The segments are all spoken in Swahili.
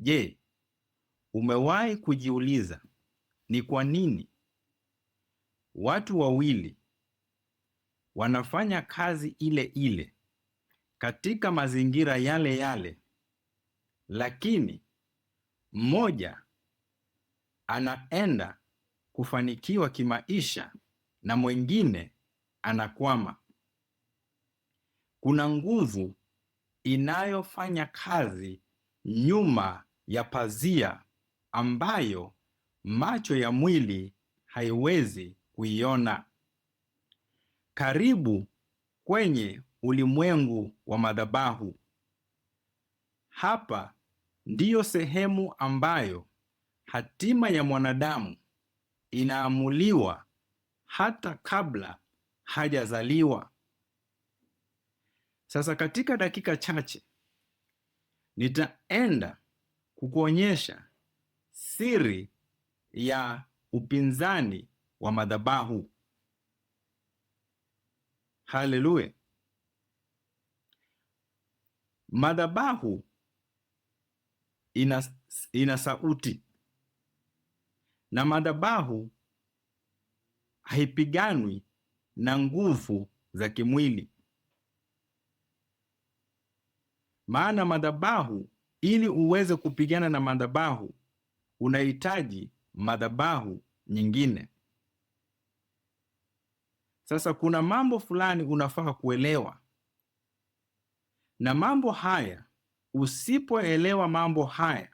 Je, umewahi kujiuliza ni kwa nini watu wawili wanafanya kazi ile ile katika mazingira yale yale, lakini mmoja anaenda kufanikiwa kimaisha na mwingine anakwama? Kuna nguvu inayofanya kazi nyuma ya pazia ambayo macho ya mwili haiwezi kuiona. Karibu kwenye ulimwengu wa madhabahu. Hapa ndiyo sehemu ambayo hatima ya mwanadamu inaamuliwa hata kabla hajazaliwa. Sasa katika dakika chache nitaenda kukuonyesha siri ya upinzani wa madhabahu. Haleluya! Madhabahu ina sauti, na madhabahu haipiganwi na nguvu za kimwili. Maana madhabahu, ili uweze kupigana na madhabahu, unahitaji madhabahu nyingine. Sasa kuna mambo fulani unafaa kuelewa, na mambo haya, usipoelewa mambo haya,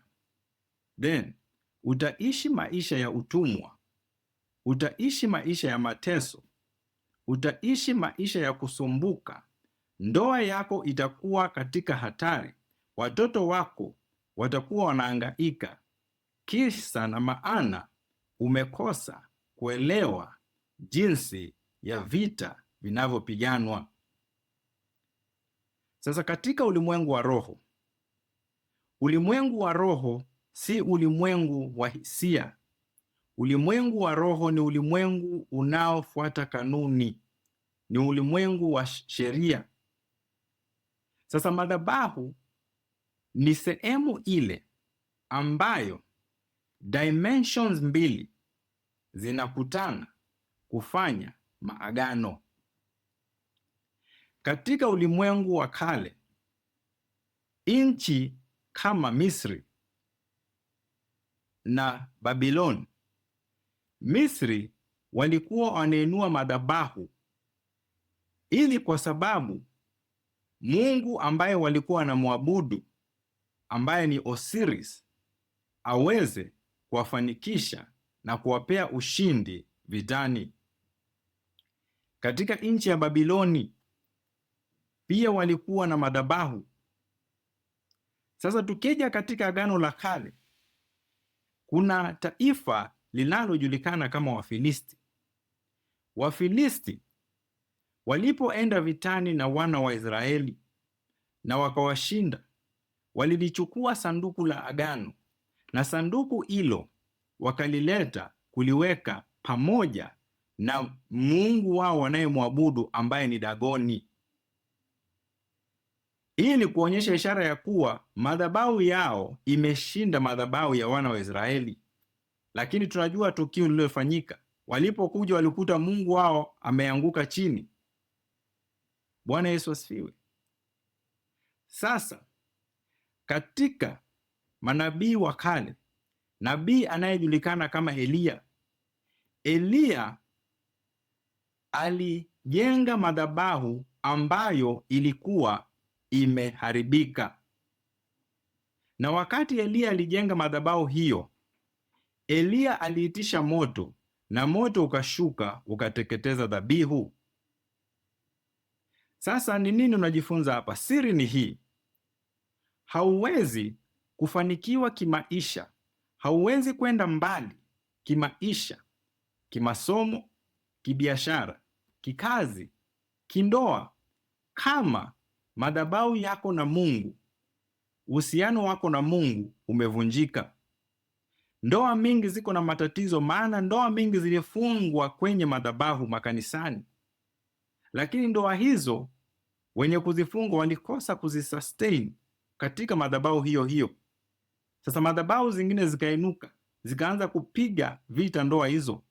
then utaishi maisha ya utumwa, utaishi maisha ya mateso, utaishi maisha ya kusumbuka. Ndoa yako itakuwa katika hatari, watoto wako watakuwa wanahangaika, kisa na maana umekosa kuelewa jinsi ya vita vinavyopiganwa. Sasa katika ulimwengu wa roho, ulimwengu wa roho si ulimwengu wa hisia. Ulimwengu wa roho ni ulimwengu unaofuata kanuni, ni ulimwengu wa sheria. Sasa madhabahu ni sehemu ile ambayo dimensions mbili zinakutana kufanya maagano. Katika ulimwengu wa kale, nchi kama Misri na Babiloni, Misri walikuwa wanainua madhabahu ili, kwa sababu Mungu ambaye walikuwa wanamwabudu, ambaye ni Osiris, aweze kuwafanikisha na kuwapea ushindi vitani. Katika nchi ya Babiloni pia walikuwa na madhabahu. Sasa tukija katika Agano la Kale, kuna taifa linalojulikana kama Wafilisti. Wafilisti walipoenda vitani na wana wa Israeli na wakawashinda, walilichukua sanduku la agano, na sanduku hilo wakalileta kuliweka pamoja na mungu wao wanayemwabudu ambaye ni Dagoni. Hii ni kuonyesha ishara ya kuwa madhabahu yao imeshinda madhabahu ya wana wa Israeli. Lakini tunajua tukio lililofanyika. Walipokuja walikuta mungu wao ameanguka chini. Bwana Yesu asifiwe. Sasa katika manabii wa kale, nabii anayejulikana kama Eliya alijenga madhabahu ambayo ilikuwa imeharibika. Na wakati Eliya alijenga madhabahu hiyo, Eliya aliitisha moto, na moto ukashuka ukateketeza dhabihu. Sasa ni nini unajifunza hapa? Siri ni hii: hauwezi kufanikiwa kimaisha, hauwezi kwenda mbali kimaisha, kimasomo, kibiashara, kikazi, kindoa, kama madhabahu yako na Mungu, uhusiano wako na Mungu umevunjika. Ndoa mingi ziko na matatizo, maana ndoa mingi zilifungwa kwenye madhabahu makanisani. Lakini ndoa hizo wenye kuzifunga walikosa kuzisustain katika madhabahu hiyo hiyo. Sasa madhabahu zingine zikainuka, zikaanza kupiga vita ndoa hizo.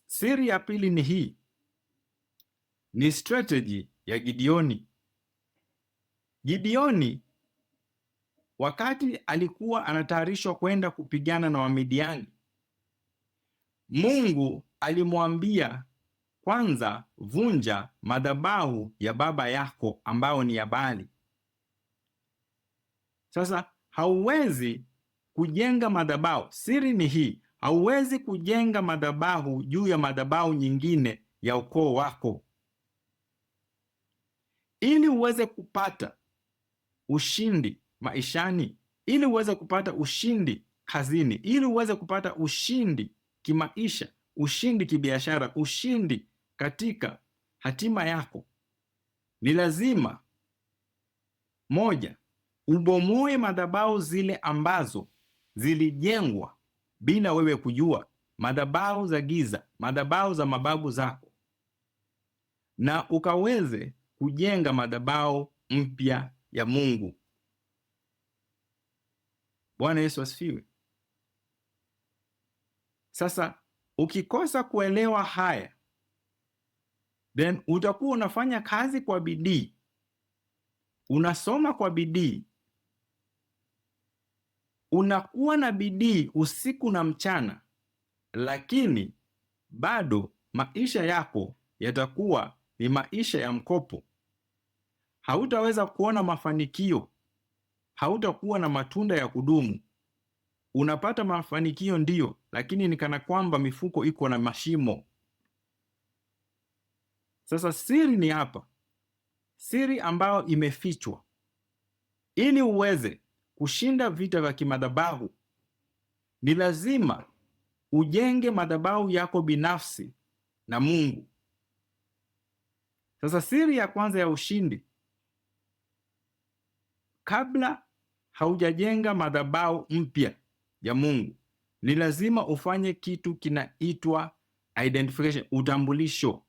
Siri ya pili ni hii, ni strategy ya Gideoni. Gideoni wakati alikuwa anatayarishwa kwenda kupigana na Wamidiani, Mungu alimwambia kwanza, vunja madhabahu ya baba yako ambao ni ya Baali. Sasa hauwezi kujenga madhabahu, siri ni hii, hauwezi kujenga madhabahu juu ya madhabahu nyingine ya ukoo wako. Ili uweze kupata ushindi maishani, ili uweze kupata ushindi kazini, ili uweze kupata ushindi kimaisha, ushindi kibiashara, ushindi katika hatima yako, ni lazima moja, ubomoe madhabahu zile ambazo zilijengwa bila wewe kujua, madhabahu za giza, madhabahu za mababu zako, na ukaweze kujenga madhabahu mpya ya Mungu. Bwana Yesu asifiwe. Sasa ukikosa kuelewa haya, then utakuwa unafanya kazi kwa bidii, unasoma kwa bidii, unakuwa na bidii usiku na mchana, lakini bado maisha yako yatakuwa ni maisha ya mkopo. Hautaweza kuona mafanikio, hautakuwa na matunda ya kudumu. Unapata mafanikio ndiyo, lakini ni kana kwamba mifuko iko na mashimo. Sasa siri ni hapa, siri ambayo imefichwa. Ili uweze kushinda vita vya kimadhabahu, ni lazima ujenge madhabahu yako binafsi na Mungu. Sasa siri ya kwanza ya ushindi, kabla haujajenga madhabahu mpya ya Mungu, ni lazima ufanye kitu kinaitwa identification, utambulisho.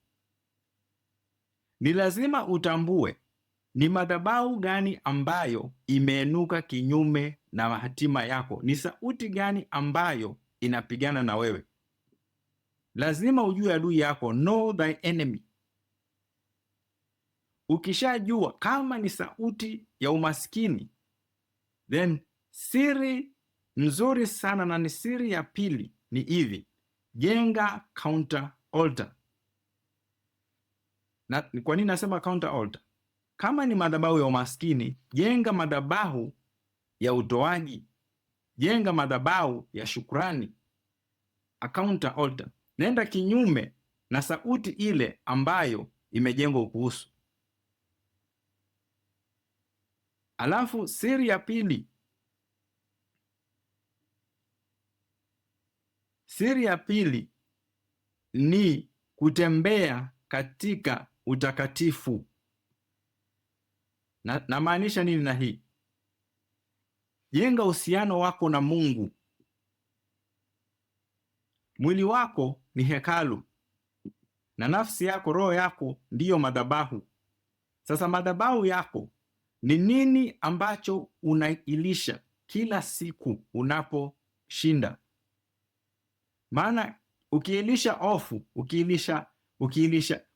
Ni lazima utambue ni madhabahu gani ambayo imeinuka kinyume na hatima yako, ni sauti gani ambayo inapigana na wewe. Lazima ujue adui yako, know thy enemy. Ukishajua kama ni sauti ya umaskini, then siri nzuri sana na ni siri ya pili ni hivi, jenga counter altar. Na kwa nini nasema counter altar? Kama ni madhabahu ya umaskini, jenga madhabahu ya utoaji, jenga madhabahu ya shukrani, a counter altar. Nenda kinyume na sauti ile ambayo imejengwa kuhusu. Alafu siri ya pili, siri ya pili ni kutembea katika utakatifu. Na maanisha nini na hii? Jenga uhusiano wako na Mungu. Mwili wako ni hekalu, na nafsi yako, roho yako ndiyo madhabahu. Sasa madhabahu yako ni nini ambacho unailisha kila siku unaposhinda? Maana ukiilisha hofu,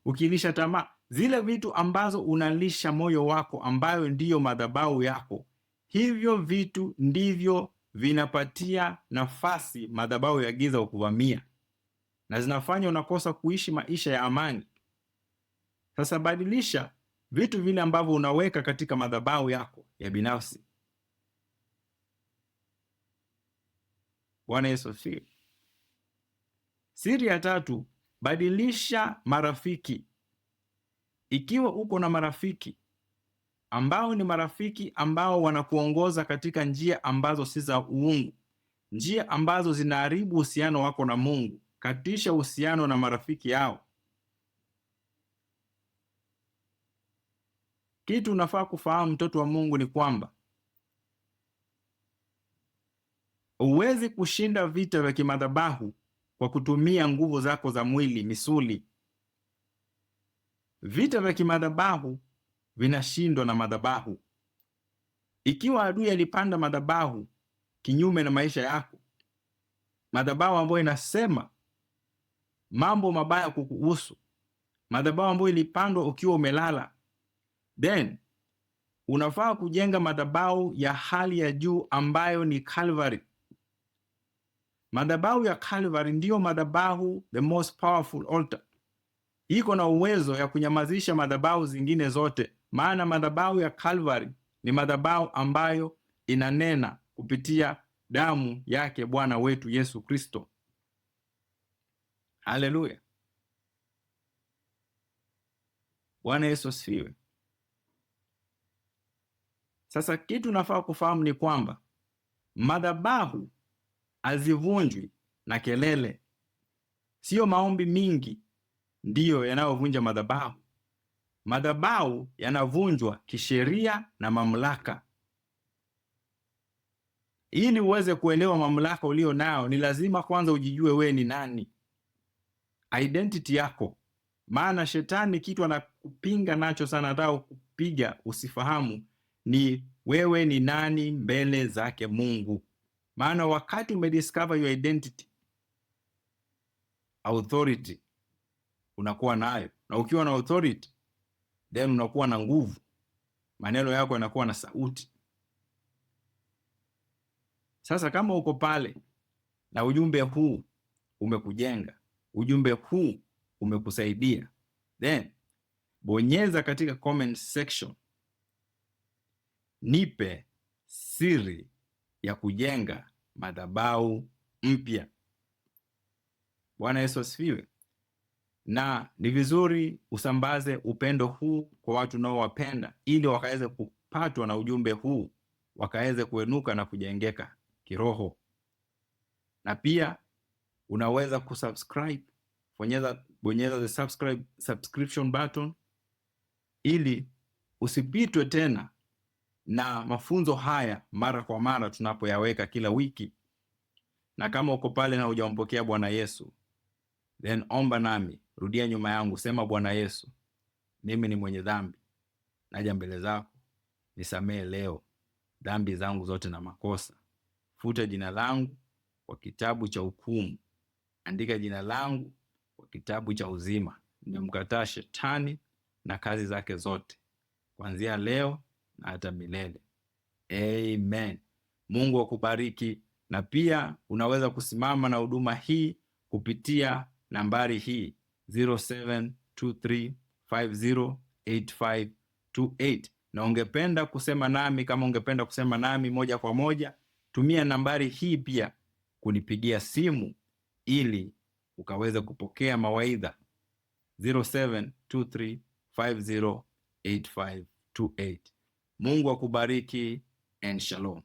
ukiilisha tamaa, zile vitu ambazo unalisha moyo wako ambayo ndiyo madhabahu yako, hivyo vitu ndivyo vinapatia nafasi madhabahu ya giza kukuvamia, na zinafanya unakosa kuishi maisha ya amani. Sasa badilisha vitu vile ambavyo unaweka katika madhabahu yako ya binafsi. Bwana Yesu asifiwe. Siri ya tatu, badilisha marafiki. Ikiwa uko na marafiki ambao ni marafiki ambao wanakuongoza katika njia ambazo si za uungu, njia ambazo zinaharibu uhusiano wako na Mungu, katisha uhusiano na marafiki hao. Kitu unafaa kufahamu, mtoto wa Mungu, ni kwamba huwezi kushinda vita vya kimadhabahu kwa kutumia nguvu zako za mwili, misuli. Vita vya kimadhabahu vinashindwa na madhabahu. Ikiwa adui alipanda madhabahu kinyume na maisha yako, madhabahu ambayo inasema mambo mabaya kukuhusu, madhabahu ambayo ilipandwa ukiwa umelala, then unafaa kujenga madhabahu ya hali ya juu ambayo ni Calvary. Madhabahu ya Calvary ndiyo madhabahu, the most powerful altar. Iko na uwezo ya kunyamazisha madhabahu zingine zote, maana madhabahu ya Calvary ni madhabahu ambayo inanena kupitia damu yake Bwana wetu Yesu Kristo. Haleluya. Bwana Yesu asifiwe. Sasa kitu nafaa kufahamu ni kwamba madhabahu hazivunjwi na kelele. Sio maombi mingi ndiyo yanayovunja madhabahu. Madhabahu yanavunjwa kisheria na mamlaka. Ili uweze kuelewa mamlaka ulio nao, ni lazima kwanza ujijue we ni nani, identity yako. Maana shetani kitu anakupinga nacho sana, hata kupiga usifahamu ni wewe ni nani mbele zake Mungu. Maana wakati umediscover your identity, authority unakuwa nayo, na ukiwa na authority then unakuwa na nguvu, maneno yako yanakuwa na sauti. Sasa kama uko pale na ujumbe huu umekujenga, ujumbe huu umekusaidia, then bonyeza katika comment section, nipe siri ya kujenga madhabahu mpya. Bwana Yesu asifiwe. Na ni vizuri usambaze upendo huu kwa watu unaowapenda, ili wakaweze kupatwa na ujumbe huu, wakaweze kuenuka na kujengeka kiroho. Na pia unaweza kusubscribe, bonyeza the subscription button, ili usipitwe tena na mafunzo haya mara kwa mara tunapoyaweka kila wiki. Na kama uko pale na hujampokea Bwana Yesu, then omba nami, rudia nyuma yangu, sema: Bwana Yesu, mimi ni mwenye dhambi, naja mbele zako, nisamehe leo dhambi zangu zote na makosa. Futa jina langu kwa kitabu cha hukumu, andika jina langu kwa kitabu cha uzima. Nimemkataa shetani na kazi zake zote, kuanzia leo na hata milele. Amen. Mungu akubariki. Na pia unaweza kusimama na huduma hii kupitia nambari hii 0723508528. Na ungependa kusema nami, kama ungependa kusema nami moja kwa moja, tumia nambari hii pia kunipigia simu ili ukaweze kupokea mawaidha 0723508528. Mungu akubariki and shalom.